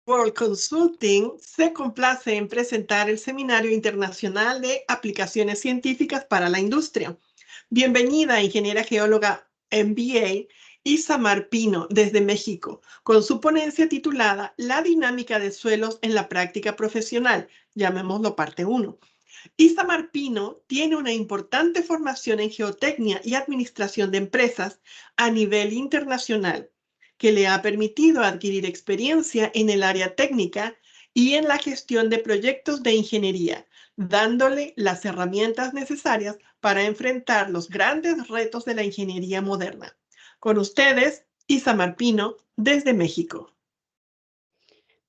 World Consulting se complace en presentar el Seminario Internacional de Aplicaciones Científicas para la Industria. Bienvenida, ingeniera geóloga MBA Isamar Pino, desde México, con su ponencia titulada La dinámica de suelos en la práctica profesional, llamémoslo parte 1. Isamar Pino tiene una importante formación en geotecnia y administración de empresas a nivel internacional, que le ha permitido adquirir experiencia en el área técnica y en la gestión de proyectos de ingeniería, dándole las herramientas necesarias para enfrentar los grandes retos de la ingeniería moderna. Con ustedes, Isamar Pino, desde México.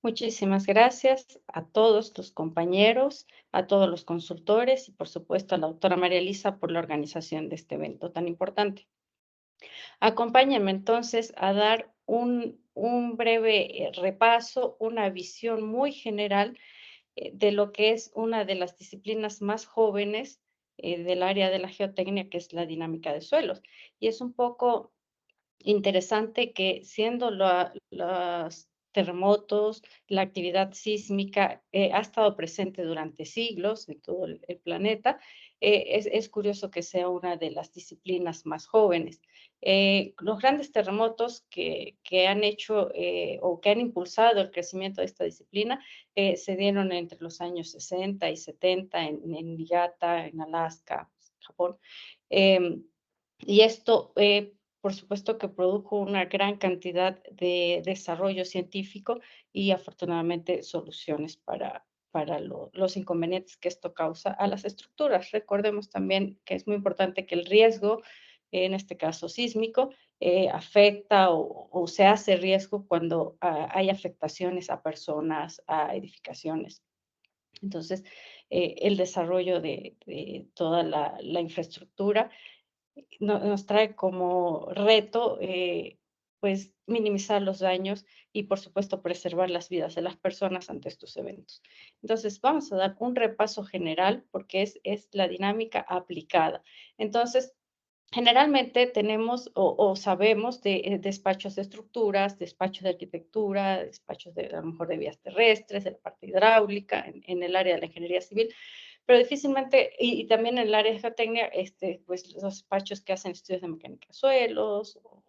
Muchísimas gracias a todos los compañeros, a todos los consultores y, por supuesto, a la doctora María Elisa por la organización de este evento tan importante. Acompáñenme entonces a dar un breve repaso, una visión muy general de lo que es una de las disciplinas más jóvenes del área de la geotecnia, que es la dinámica de suelos. Y es un poco interesante que siendo los terremotos, la actividad sísmica ha estado presente durante siglos en todo el planeta, es curioso que sea una de las disciplinas más jóvenes. Los grandes terremotos que han hecho o que han impulsado el crecimiento de esta disciplina se dieron entre los años 60 y 70 en Niigata, en Alaska, Japón. Y esto por supuesto que produjo una gran cantidad de desarrollo científico y afortunadamente soluciones para los inconvenientes que esto causa a las estructuras. Recordemos también que es muy importante que el riesgo, en este caso sísmico, afecta o se hace riesgo cuando hay afectaciones a personas, a edificaciones. Entonces, el desarrollo de toda la infraestructura nos trae como reto, pues, minimizar los daños y, por supuesto, preservar las vidas de las personas ante estos eventos. Entonces, vamos a dar un repaso general porque es la dinámica aplicada. Entonces, generalmente tenemos o sabemos de despachos de estructuras, despachos de arquitectura, despachos de, a lo mejor, de vías terrestres, de la parte hidráulica, en el área de la ingeniería civil, pero difícilmente, y también en el área de geotecnia, pues los despachos que hacen estudios de mecánica de suelos, o,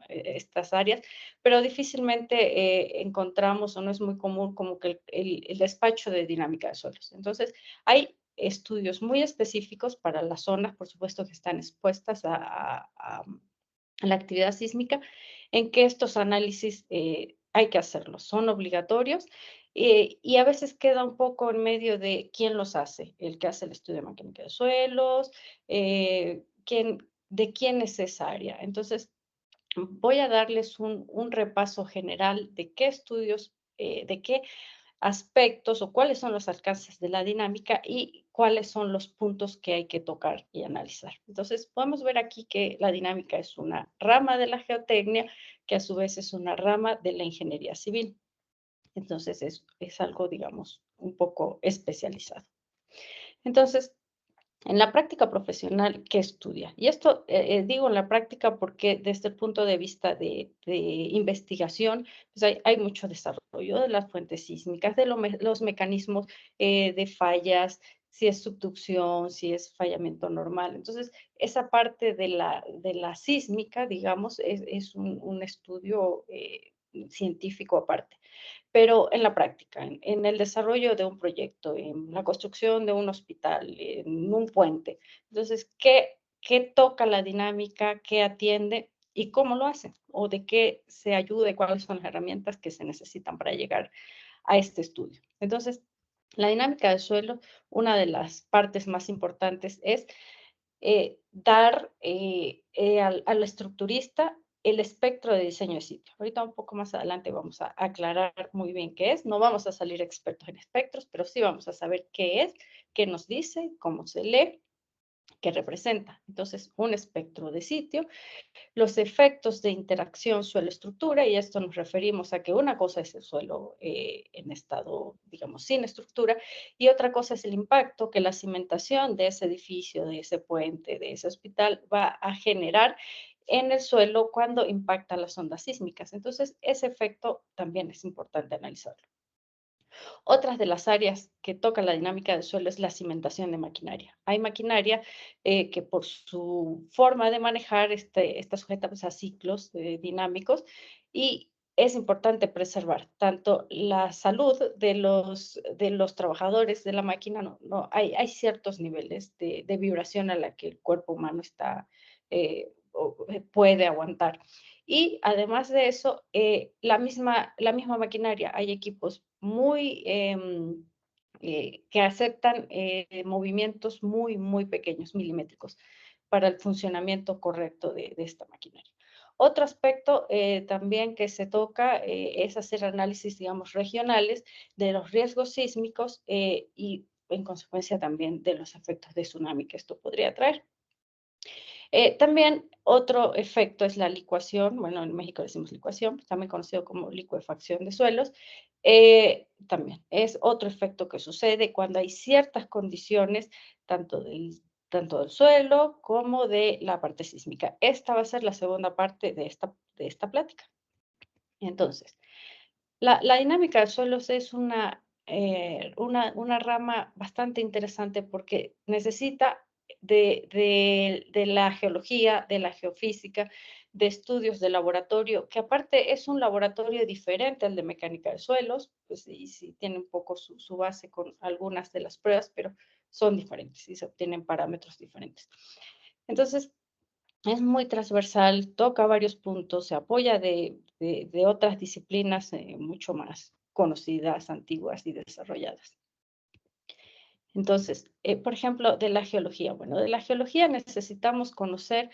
estas áreas, pero difícilmente encontramos o no es muy común como que el despacho de dinámica de suelos. Entonces, hay estudios muy específicos para las zonas, por supuesto, que están expuestas a la actividad sísmica, en que estos análisis hay que hacerlos, son obligatorios y a veces queda un poco en medio de quién los hace, el que hace el estudio de mecánica de suelos, de quién es esa área. Entonces, voy a darles un repaso general de qué estudios, de qué aspectos o cuáles son los alcances de la dinámica y cuáles son los puntos que hay que tocar y analizar. Entonces, podemos ver aquí que la dinámica es una rama de la geotecnia, que a su vez es una rama de la ingeniería civil. Entonces, es algo, digamos, un poco especializado. Entonces, en la práctica profesional, ¿qué estudia? Y esto digo en la práctica porque desde el punto de vista de investigación, pues hay mucho desarrollo de las fuentes sísmicas, de los mecanismos de fallas, si es subducción, si es fallamiento normal. Entonces, esa parte de la sísmica, digamos, es un estudio científico aparte, pero en la práctica, en el desarrollo de un proyecto, en la construcción de un hospital, en un puente. Entonces, ¿qué toca la dinámica, qué atiende y cómo lo hace? ¿O de qué se ayuda y cuáles son las herramientas que se necesitan para llegar a este estudio? Entonces, la dinámica del suelo, una de las partes más importantes es dar al estructurista el espectro de diseño de sitio. Ahorita un poco más adelante vamos a aclarar muy bien qué es. No vamos a salir expertos en espectros, pero sí vamos a saber qué es, qué nos dice, cómo se lee, qué representa. Entonces, un espectro de sitio, los efectos de interacción suelo-estructura, y esto nos referimos a que una cosa es el suelo en estado, digamos, sin estructura, y otra cosa es el impacto que la cimentación de ese edificio, de ese puente, de ese hospital va a generar en el suelo cuando impactan las ondas sísmicas. Entonces, ese efecto también es importante analizarlo. Otras de las áreas que toca la dinámica del suelo es la cimentación de maquinaria. Hay maquinaria que por su forma de manejar está sujeta, pues, a ciclos dinámicos, y es importante preservar tanto la salud de los trabajadores de la máquina. Hay ciertos niveles de vibración a la que el cuerpo humano puede aguantar. Y además de eso, la misma maquinaria, hay equipos que aceptan movimientos muy, muy pequeños, milimétricos, para el funcionamiento correcto de esta maquinaria. Otro aspecto también que se toca es hacer análisis, digamos, regionales de los riesgos sísmicos y en consecuencia también de los efectos de tsunami que esto podría traer. También otro efecto es la licuación. Bueno, en México decimos licuación, pues, también conocido como licuefacción de suelos. También es otro efecto que sucede cuando hay ciertas condiciones, tanto del suelo como de la parte sísmica. Esta va a ser la segunda parte de esta plática. Entonces, la dinámica de suelos es una rama bastante interesante porque necesita de la geología, de la geofísica, de estudios de laboratorio, que aparte es un laboratorio diferente al de mecánica de suelos, pues, y sí tiene un poco su base con algunas de las pruebas, pero son diferentes y se obtienen parámetros diferentes. Entonces, es muy transversal, toca varios puntos, se apoya de otras disciplinas mucho más conocidas, antiguas y desarrolladas. Entonces, por ejemplo, de la geología. Bueno, de la geología necesitamos conocer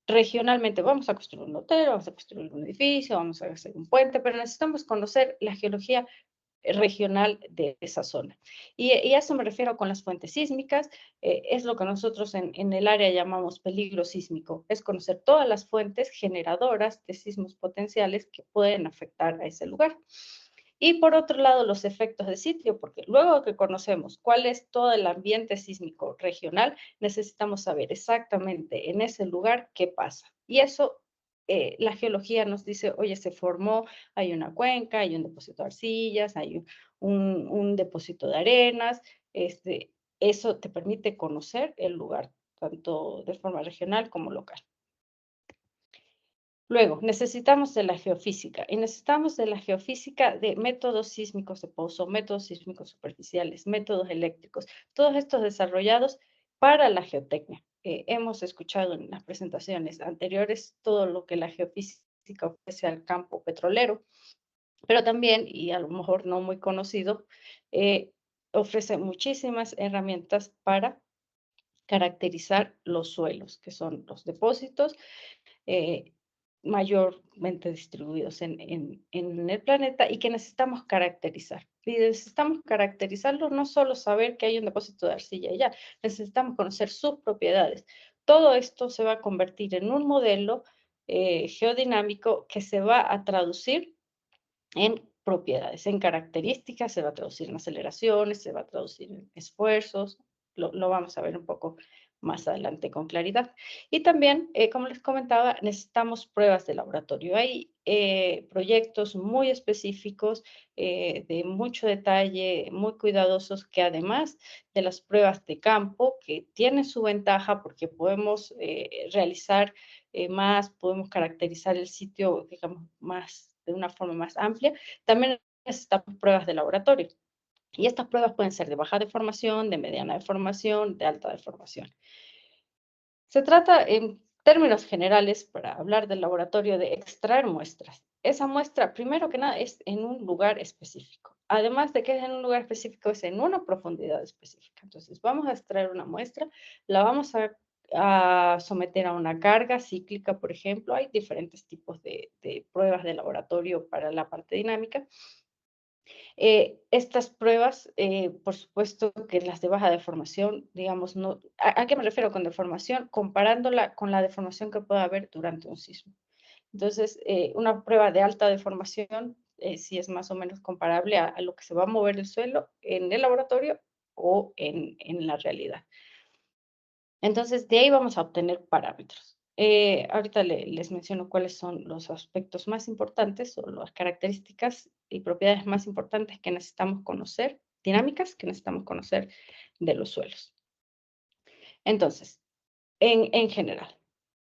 regionalmente. Vamos a construir un hotel, vamos a construir un edificio, vamos a hacer un puente, pero necesitamos conocer la geología regional de esa zona. Y a eso me refiero con las fuentes sísmicas. Es lo que nosotros en el área llamamos peligro sísmico, es conocer todas las fuentes generadoras de sismos potenciales que pueden afectar a ese lugar. Y por otro lado, los efectos de sitio, porque luego que conocemos cuál es todo el ambiente sísmico regional, necesitamos saber exactamente en ese lugar qué pasa. Y eso, la geología nos dice, oye, se formó, hay una cuenca, hay un depósito de arcillas, hay un depósito de arenas. Eso te permite conocer el lugar, tanto de forma regional como local. Luego, necesitamos de la geofísica, y necesitamos de la geofísica de métodos sísmicos de pozo, métodos sísmicos superficiales, métodos eléctricos, todos estos desarrollados para la geotecnia. Hemos escuchado en las presentaciones anteriores todo lo que la geofísica ofrece al campo petrolero, pero también, y a lo mejor no muy conocido, ofrece muchísimas herramientas para caracterizar los suelos, que son los depósitos, eh, mayormente distribuidos en el planeta, y que necesitamos caracterizar. Y necesitamos caracterizarlo, no solo saber que hay un depósito de arcilla y ya, necesitamos conocer sus propiedades. Todo esto se va a convertir en un modelo geodinámico que se va a traducir en propiedades, en características, se va a traducir en aceleraciones, se va a traducir en esfuerzos. Lo vamos a ver un poco más adelante con claridad. Y también, como les comentaba, necesitamos pruebas de laboratorio. Hay proyectos muy específicos, de mucho detalle, muy cuidadosos, que además de las pruebas de campo, que tienen su ventaja porque podemos realizar podemos caracterizar el sitio, digamos, de una forma más amplia, también necesitamos pruebas de laboratorio. Y estas pruebas pueden ser de baja deformación, de mediana deformación, de alta deformación. Se trata, en términos generales, para hablar del laboratorio, de extraer muestras. Esa muestra, primero que nada, es en un lugar específico. Además de que es en un lugar específico, es en una profundidad específica. Entonces, vamos a extraer una muestra, la vamos a someter a una carga cíclica, por ejemplo. Hay diferentes tipos de pruebas de laboratorio para la parte dinámica. Estas pruebas, por supuesto que las de baja deformación, digamos, no, ¿a qué me refiero con deformación? Comparándola con la deformación que puede haber durante un sismo. Entonces, una prueba de alta deformación sí es más o menos comparable a lo que se va a mover el suelo en el laboratorio o en la realidad. Entonces, de ahí vamos a obtener parámetros. Ahorita les menciono cuáles son los aspectos más importantes o las características y propiedades más importantes que necesitamos conocer, dinámicas que necesitamos conocer de los suelos. Entonces, en general,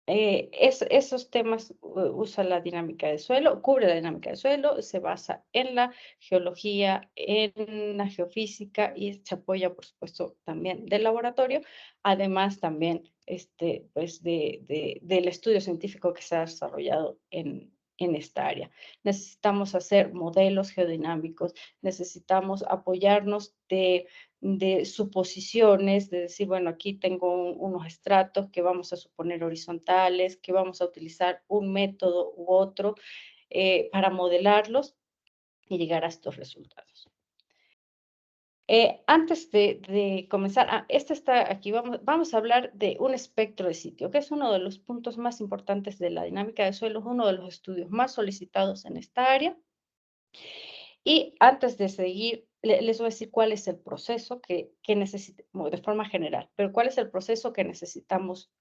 esos temas usa la dinámica de suelo, cubre la dinámica de suelo, se basa en la geología, en la geofísica y se apoya, por supuesto, también del laboratorio, además también pues del estudio científico que se ha desarrollado en esta área. Necesitamos hacer modelos geodinámicos, necesitamos apoyarnos de suposiciones, de decir, bueno, aquí tengo unos estratos que vamos a suponer horizontales, que vamos a utilizar un método u otro para modelarlos y llegar a estos resultados. Antes de comenzar, este está aquí, vamos a hablar de un espectro de sitio, que es uno de los puntos más importantes de la dinámica de suelos, uno de los estudios más solicitados en esta área. Y antes de seguir, les voy a decir cuál es el proceso que necesitamos, de forma general, pero cuál es el proceso que necesitamos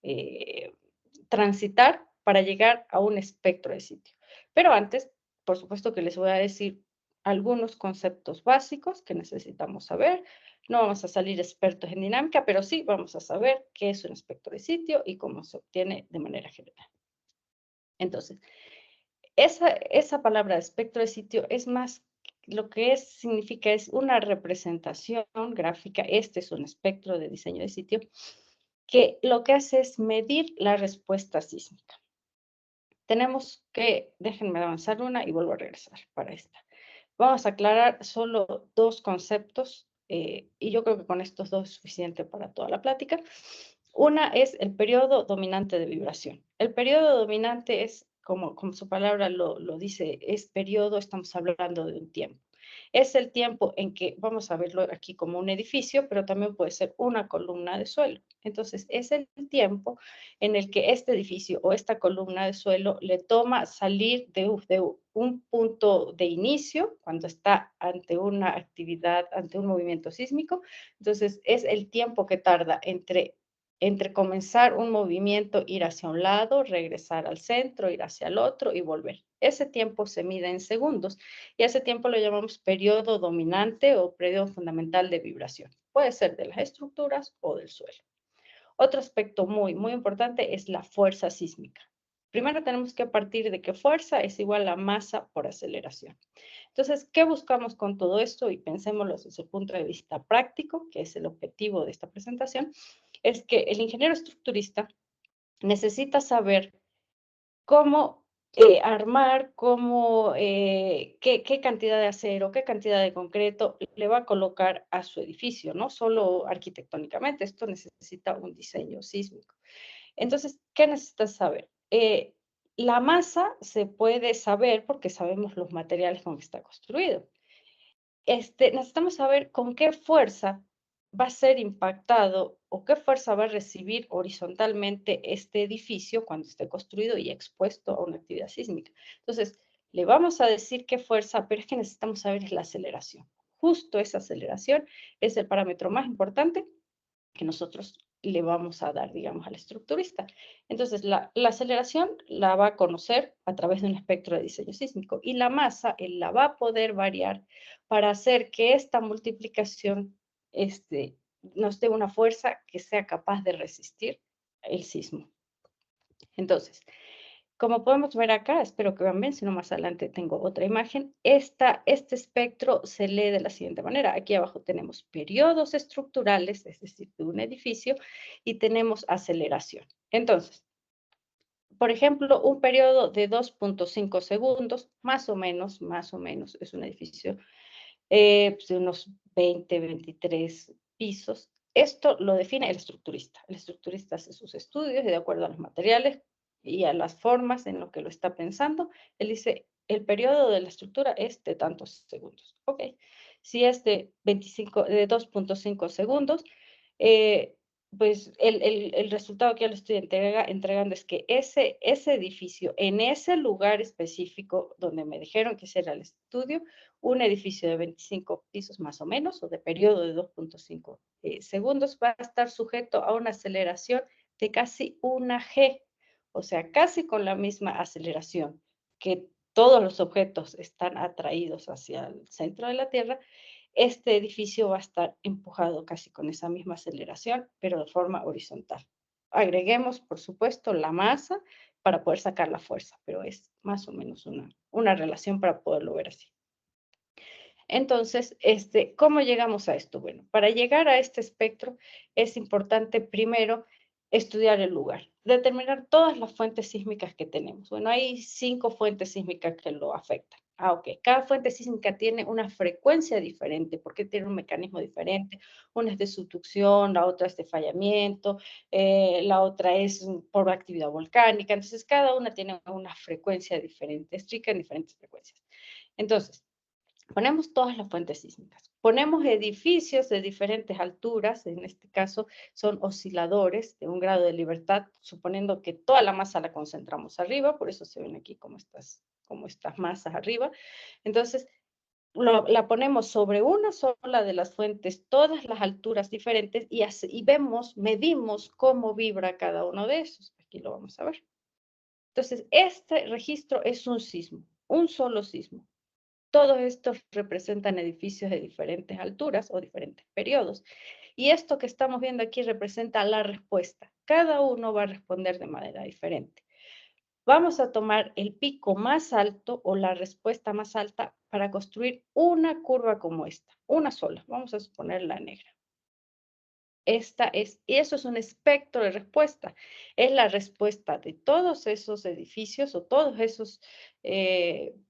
transitar para llegar a un espectro de sitio. Pero antes, por supuesto que les voy a decir algunos conceptos básicos que necesitamos saber. No vamos a salir expertos en dinámica, pero sí vamos a saber qué es un espectro de sitio y cómo se obtiene de manera general. Entonces, esa palabra espectro de sitio es más, lo que significa es una representación gráfica, este es un espectro de diseño de sitio, que lo que hace es medir la respuesta sísmica. Tenemos que, déjenme avanzar una y vuelvo a regresar para esta. Vamos a aclarar solo dos conceptos y yo creo que con estos dos es suficiente para toda la plática. Una es el periodo dominante de vibración. El periodo dominante es, como su palabra lo dice, es periodo, estamos hablando de un tiempo. Es el tiempo en que, vamos a verlo aquí como un edificio, pero también puede ser una columna de suelo. Entonces, es el tiempo en el que este edificio o esta columna de suelo le toma salir de un punto de inicio, cuando está ante una actividad, ante un movimiento sísmico. Entonces, es el tiempo que tarda entre comenzar un movimiento, ir hacia un lado, regresar al centro, ir hacia el otro y volver. Ese tiempo se mide en segundos y ese tiempo lo llamamos periodo dominante o periodo fundamental de vibración. Puede ser de las estructuras o del suelo. Otro aspecto muy, muy importante es la fuerza sísmica. Primero tenemos que partir de que fuerza es igual a masa por aceleración. Entonces, ¿qué buscamos con todo esto? Y pensémoslo desde el punto de vista práctico, que es el objetivo de esta presentación, es que el ingeniero estructurista necesita saber cómo armar, qué cantidad de acero, qué cantidad de concreto le va a colocar a su edificio, no solo arquitectónicamente, esto necesita un diseño sísmico. Entonces, ¿qué necesitas saber? La masa se puede saber porque sabemos los materiales con que está construido. Necesitamos saber con qué fuerza va a ser impactado o qué fuerza va a recibir horizontalmente este edificio cuando esté construido y expuesto a una actividad sísmica. Entonces, le vamos a decir qué fuerza, pero es que necesitamos saber es la aceleración. Justo esa aceleración es el parámetro más importante que nosotros le vamos a dar, digamos, al estructurista. Entonces, la aceleración la va a conocer a través de un espectro de diseño sísmico y la masa él la va a poder variar para hacer que esta multiplicación nos dé una fuerza que sea capaz de resistir el sismo. Entonces, como podemos ver acá, espero que vean bien, si no más adelante tengo otra imagen, este espectro se lee de la siguiente manera. Aquí abajo tenemos periodos estructurales, es decir, de un edificio, y tenemos aceleración. Entonces, por ejemplo, un periodo de 2.5 segundos, más o menos, es un edificio pues de unos 20, 23 pisos. Esto lo define el estructurista. El estructurista hace sus estudios y de acuerdo a los materiales y a las formas en lo que lo está pensando, él dice, el periodo de la estructura es de tantos segundos. Ok, si es de 2.5 segundos, pues el resultado que yo le estoy entregando es que ese edificio, en ese lugar específico donde me dijeron que ese era el estudio, un edificio de 25 pisos más o menos, o de periodo de 2.5 segundos, va a estar sujeto a una aceleración de casi una G. o sea, casi con la misma aceleración que todos los objetos están atraídos hacia el centro de la Tierra, este edificio va a estar empujado casi con esa misma aceleración, pero de forma horizontal. Agreguemos, por supuesto, la masa para poder sacar la fuerza, pero es más o menos una relación para poderlo ver así. Entonces, ¿cómo llegamos a esto? Bueno, para llegar a este espectro es importante primero estudiar el lugar, determinar todas las fuentes sísmicas que tenemos. Bueno, hay 5 fuentes sísmicas que lo afectan. Ok. Cada fuente sísmica tiene una frecuencia diferente, porque tiene un mecanismo diferente. Una es de subducción, la otra es de fallamiento, la otra es por actividad volcánica. Entonces, cada una tiene una frecuencia diferente, es rica en diferentes frecuencias. Entonces, ponemos todas las fuentes sísmicas. Ponemos edificios de diferentes alturas, en este caso son osciladores de un grado de libertad, suponiendo que toda la masa la concentramos arriba, por eso se ven aquí como estas masas arriba. Entonces, la ponemos sobre una sola de las fuentes, todas las alturas diferentes, y medimos cómo vibra cada uno de esos. Aquí lo vamos a ver. Entonces, este registro es un sismo, un solo sismo. Todos estos representan edificios de diferentes alturas o diferentes periodos. Y esto que estamos viendo aquí representa la respuesta. Cada uno va a responder de manera diferente. Vamos a tomar el pico más alto o la respuesta más alta para construir una curva como esta, una sola. Vamos a suponerla negra. Y eso es un espectro de respuesta. Es la respuesta de todos esos edificios o todos esos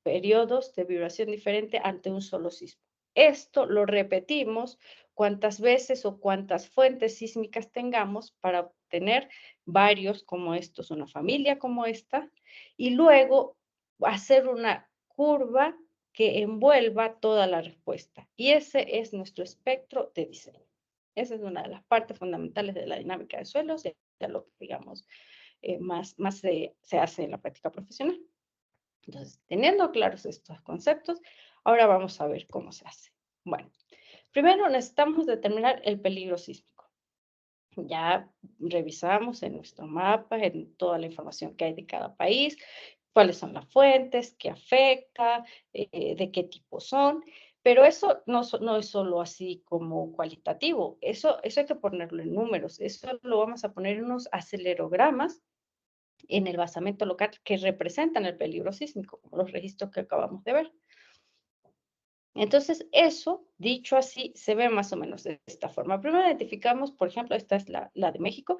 periodos de vibración diferente ante un solo sismo. Esto lo repetimos cuantas veces o cuantas fuentes sísmicas tengamos para obtener varios como estos, una familia como esta, y luego hacer una curva que envuelva toda la respuesta. Y ese es nuestro espectro de diseño. Esa es una de las partes fundamentales de la dinámica de suelos, de lo que, digamos, más se hace en la práctica profesional. Entonces, teniendo claros estos conceptos, ahora vamos a ver cómo se hace. Bueno, primero necesitamos determinar el peligro sísmico. Ya revisamos en nuestro mapa, en toda la información que hay de cada país, cuáles son las fuentes, qué afecta, de qué tipo son, pero eso no es solo así como cualitativo, eso hay que ponerlo en números, eso lo vamos a poner en unos acelerogramas en el basamento local que representan el peligro sísmico, como los registros que acabamos de ver. Entonces, eso, dicho así, se ve más o menos de esta forma. Primero identificamos, por ejemplo, esta es la de México,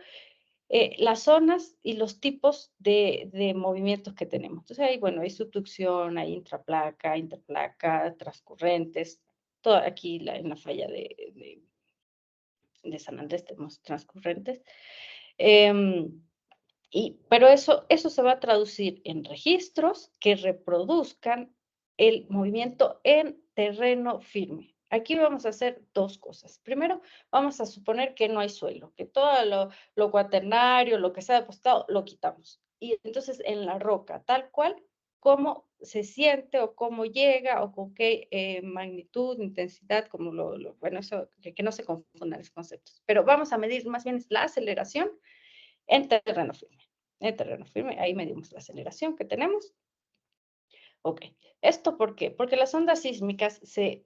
las zonas y los tipos de movimientos que tenemos. Entonces, bueno, hay subducción, hay intraplaca, interplaca, transcurrentes, todo aquí en la falla de San Andrés tenemos transcurrentes. Pero eso se va a traducir en registros que reproduzcan el movimiento en terreno firme. Aquí vamos a hacer 2 cosas. Primero, vamos a suponer que no hay suelo, que todo lo cuaternario, lo que se ha depositado, lo quitamos. Y entonces en la roca, tal cual, cómo se siente o cómo llega o con qué magnitud, intensidad, bueno, eso, que no se confundan esos conceptos. Pero vamos a medir más bien la aceleración en terreno firme. En terreno firme, ahí medimos la aceleración que tenemos. Ok, ¿esto por qué? Porque las ondas sísmicas se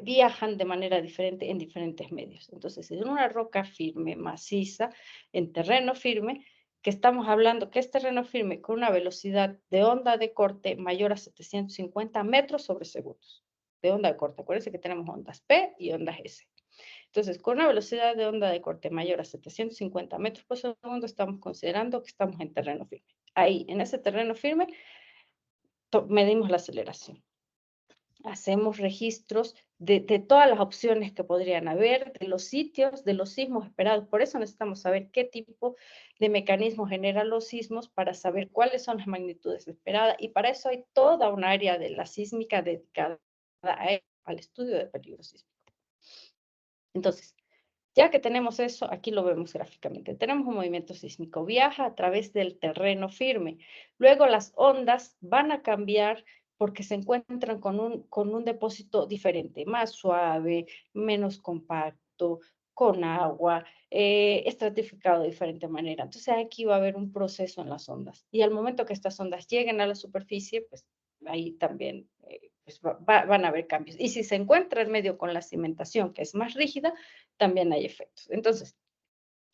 viajan de manera diferente en diferentes medios. Entonces, en una roca firme, maciza, en terreno firme, que estamos hablando que es terreno firme con una velocidad de onda de corte mayor a 750 metros sobre segundos. De onda de corte. Acuérdense que tenemos ondas P y ondas S. Entonces, con una velocidad de onda de corte mayor a 750 metros por segundo, estamos considerando que estamos en terreno firme. Ahí, en ese terreno firme, medimos la aceleración. Hacemos registros de todas las opciones que podrían haber, de los sitios, de los sismos esperados. Por eso necesitamos saber qué tipo de mecanismo generan los sismos para saber cuáles son las magnitudes esperadas. Y para eso hay toda un área de la sísmica dedicada al estudio de peligro sísmico. Entonces, ya que tenemos eso, aquí lo vemos gráficamente. Tenemos un movimiento sísmico, viaja a través del terreno firme. Luego las ondas van a cambiar porque se encuentran con un depósito diferente, más suave, menos compacto, con agua, estratificado de diferente manera. Entonces aquí va a haber un proceso en las ondas. Y al momento que estas ondas lleguen a la superficie, pues ahí también pues, van a haber cambios. Y si se encuentra en medio con la cimentación, que es más rígida, también hay efectos. Entonces,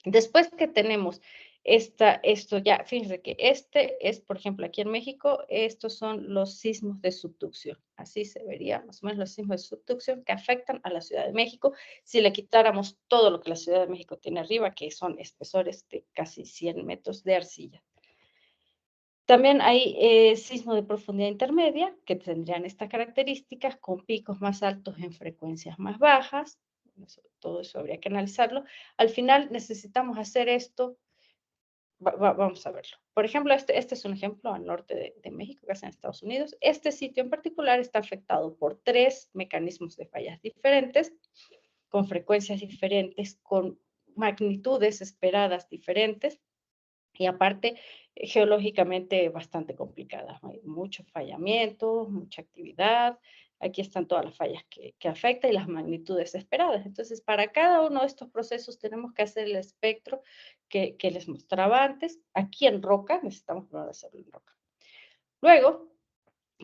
después que tenemos esto ya, fíjense que este es, por ejemplo, aquí en México, estos son los sismos de subducción. Así se vería más o menos los sismos de subducción que afectan a la Ciudad de México. Si le quitáramos todo lo que la Ciudad de México tiene arriba, que son espesores de casi 100 metros de arcilla. También hay sismo de profundidad intermedia, que tendrían estas características, con picos más altos en frecuencias más bajas. Todo eso habría que analizarlo. Al final necesitamos hacer esto, vamos a verlo. Por ejemplo, este es un ejemplo al norte de México, que es en Estados Unidos. Este sitio en particular está afectado por 3 mecanismos de fallas diferentes, con frecuencias diferentes, con magnitudes esperadas diferentes. Y aparte, geológicamente bastante complicada. Hay mucho fallamiento, mucha actividad. Aquí están todas las fallas que afectan y las magnitudes esperadas. Entonces, para cada uno de estos procesos tenemos que hacer el espectro que les mostraba antes. Aquí en roca, necesitamos primero hacerlo en roca. Luego,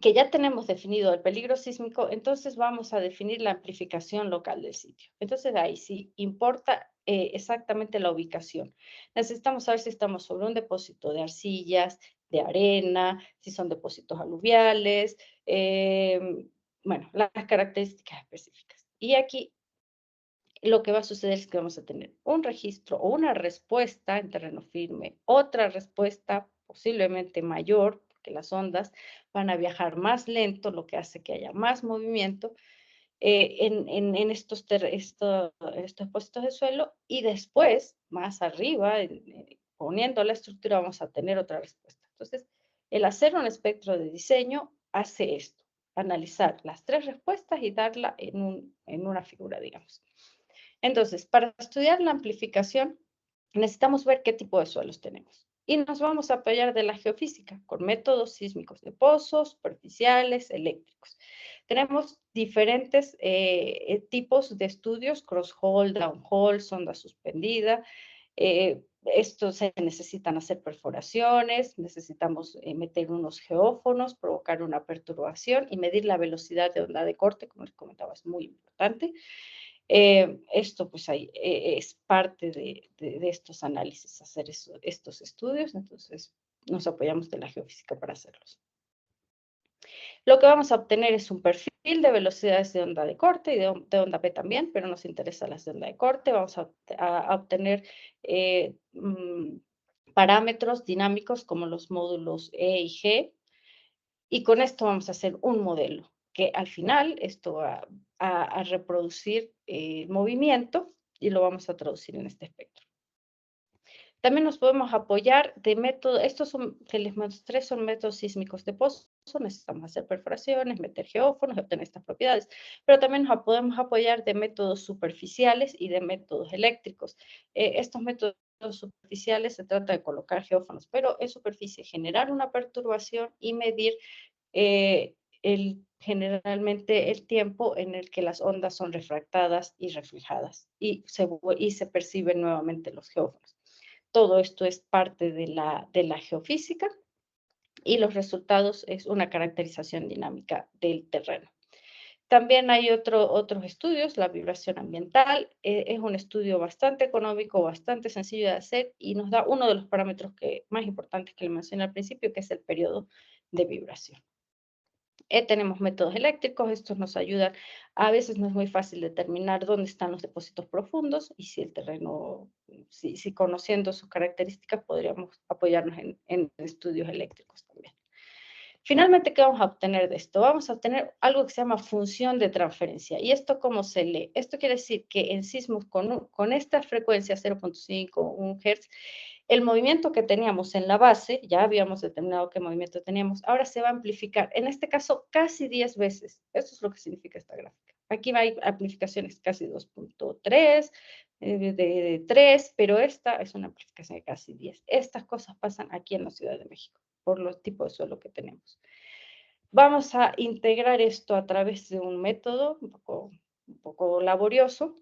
que ya tenemos definido el peligro sísmico, entonces vamos a definir la amplificación local del sitio. Entonces ahí sí importa exactamente la ubicación. Necesitamos saber si estamos sobre un depósito de arcillas, de arena, si son depósitos aluviales, bueno, las características específicas. Y aquí lo que va a suceder es que vamos a tener un registro o una respuesta en terreno firme, otra respuesta posiblemente mayor, porque las ondas van a viajar más lento, lo que hace que haya más movimiento en estos puestos de suelo, y después, más arriba, poniendo la estructura, vamos a tener otra respuesta. Entonces, el hacer un espectro de diseño hace esto, analizar las 3 respuestas y darla en una figura, digamos. Entonces, para estudiar la amplificación, necesitamos ver qué tipo de suelos tenemos. Y nos vamos a apoyar de la geofísica con métodos sísmicos de pozos, superficiales, eléctricos. Tenemos diferentes tipos de estudios, cross-hole, down-hole, sonda suspendida. Esto se necesitan hacer perforaciones, necesitamos meter unos geófonos, provocar una perturbación y medir la velocidad de onda de corte, como les comentaba, es muy importante. Esto pues ahí es parte de estos análisis, hacer estos estudios, entonces nos apoyamos de la geofísica para hacerlos. Lo que vamos a obtener es un perfil de velocidades de onda de corte y de onda P también, pero nos interesa las de onda de corte. Vamos a obtener parámetros dinámicos como los módulos E y G, y con esto vamos a hacer un modelo, que al final esto va a reproducir el movimiento y lo vamos a traducir en este espectro. También nos podemos apoyar de métodos, estos son, que les mostré, son métodos sísmicos de pozo, necesitamos hacer perforaciones, meter geófonos, obtener estas propiedades, pero también nos podemos apoyar de métodos superficiales y de métodos eléctricos. Estos métodos superficiales se trata de colocar geófonos, pero en superficie generar una perturbación y medir eh, generalmente el tiempo en el que las ondas son refractadas y reflejadas y se perciben nuevamente los geófonos. Todo esto es parte de la geofísica y los resultados es una caracterización dinámica del terreno. También hay otros estudios, la vibración ambiental, es un estudio bastante económico, bastante sencillo de hacer y nos da uno de los parámetros más importantes que le mencioné al principio, que es el periodo de vibración. Tenemos métodos eléctricos, estos nos ayudan, a veces no es muy fácil determinar dónde están los depósitos profundos y si el terreno, si conociendo sus características podríamos apoyarnos en estudios eléctricos también. Finalmente, ¿qué vamos a obtener de esto? Vamos a obtener algo que se llama función de transferencia. ¿Y esto cómo se lee? Esto quiere decir que en sismos con esta frecuencia 0.5, 1 Hz, el movimiento que teníamos en la base, ya habíamos determinado qué movimiento teníamos, ahora se va a amplificar, en este caso casi 10 veces. Eso es lo que significa esta gráfica. Aquí hay amplificaciones casi 2.3, de 3, pero esta es una amplificación de casi 10. Estas cosas pasan aquí en la Ciudad de México, por los tipos de suelo que tenemos. Vamos a integrar esto a través de un método un poco laborioso,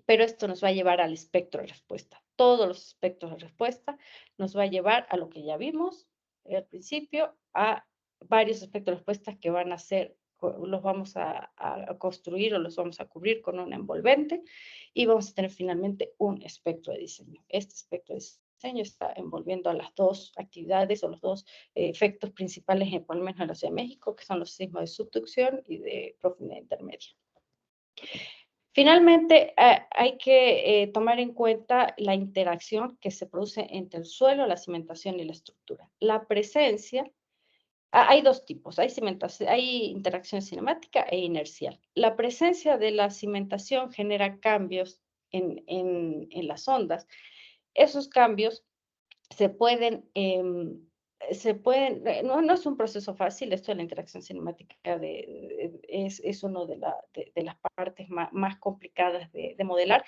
pero esto nos va a llevar al espectro de respuesta. Todos los espectros de respuesta nos va a llevar a lo que ya vimos al principio, a varios espectros de respuesta que van a ser, los vamos a construir o los vamos a cubrir con un envolvente y vamos a tener finalmente un espectro de diseño. Este espectro de diseño está envolviendo a las dos actividades o los dos efectos principales, por lo menos en la Ciudad de México, que son los sismos de subducción y de profundidad intermedia. Finalmente, hay que tomar en cuenta la interacción que se produce entre el suelo, la cimentación y la estructura. La presencia, hay dos tipos, hay interacción cinemática e inercial. La presencia de la cimentación genera cambios en las ondas. Esos cambios se pueden, no es un proceso fácil, esto de la interacción cinemática es uno de las partes más complicadas de modelar,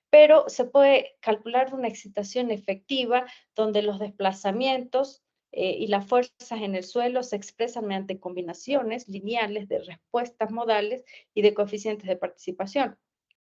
pero se puede calcular una excitación efectiva donde los desplazamientos y las fuerzas en el suelo se expresan mediante combinaciones lineales de respuestas modales y de coeficientes de participación.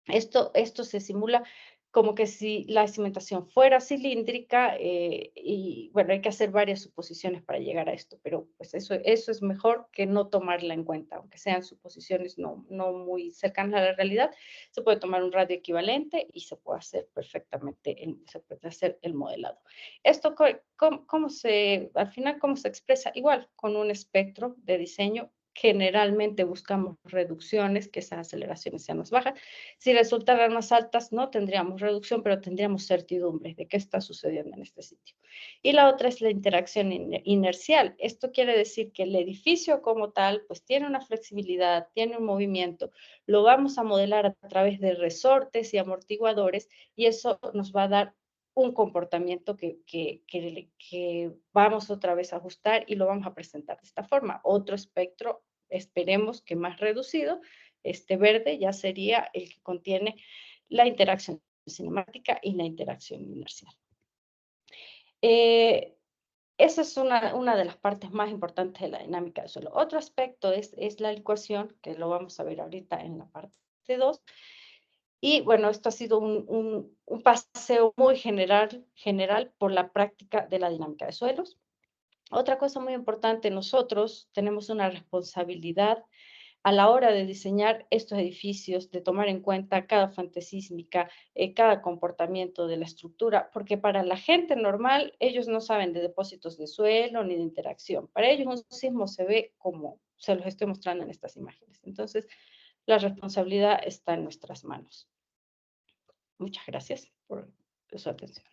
Esto se simula como que si la cimentación fuera cilíndrica, y bueno, hay que hacer varias suposiciones para llegar a esto, pero pues eso es mejor que no tomarla en cuenta, aunque sean suposiciones no muy cercanas a la realidad, se puede tomar un radio equivalente y se puede hacer perfectamente, se puede hacer el modelado. Esto, al final, ¿cómo se expresa? Igual, con un espectro de diseño. Generalmente buscamos reducciones, que esas aceleraciones sean más bajas. Si resultaran más altas, no tendríamos reducción, pero tendríamos certidumbre de qué está sucediendo en este sitio. Y la otra es la interacción inercial. Esto quiere decir que el edificio como tal, pues tiene una flexibilidad, tiene un movimiento. Lo vamos a modelar a través de resortes y amortiguadores y eso nos va a dar un comportamiento que vamos otra vez a ajustar y lo vamos a presentar de esta forma. Otro espectro, esperemos que más reducido, este verde ya sería el que contiene la interacción cinemática y la interacción inercial. Esa es una de las partes más importantes de la dinámica del suelo. Otro aspecto es la ecuación, que lo vamos a ver ahorita en la parte 2. Y bueno, esto ha sido un paseo muy general por la práctica de la dinámica de suelos. Otra cosa muy importante, nosotros tenemos una responsabilidad a la hora de diseñar estos edificios, de tomar en cuenta cada fuente sísmica, cada comportamiento de la estructura, porque para la gente normal, ellos no saben de depósitos de suelo ni de interacción. Para ellos un sismo se ve como se los estoy mostrando en estas imágenes. Entonces, la responsabilidad está en nuestras manos. Muchas gracias por su atención.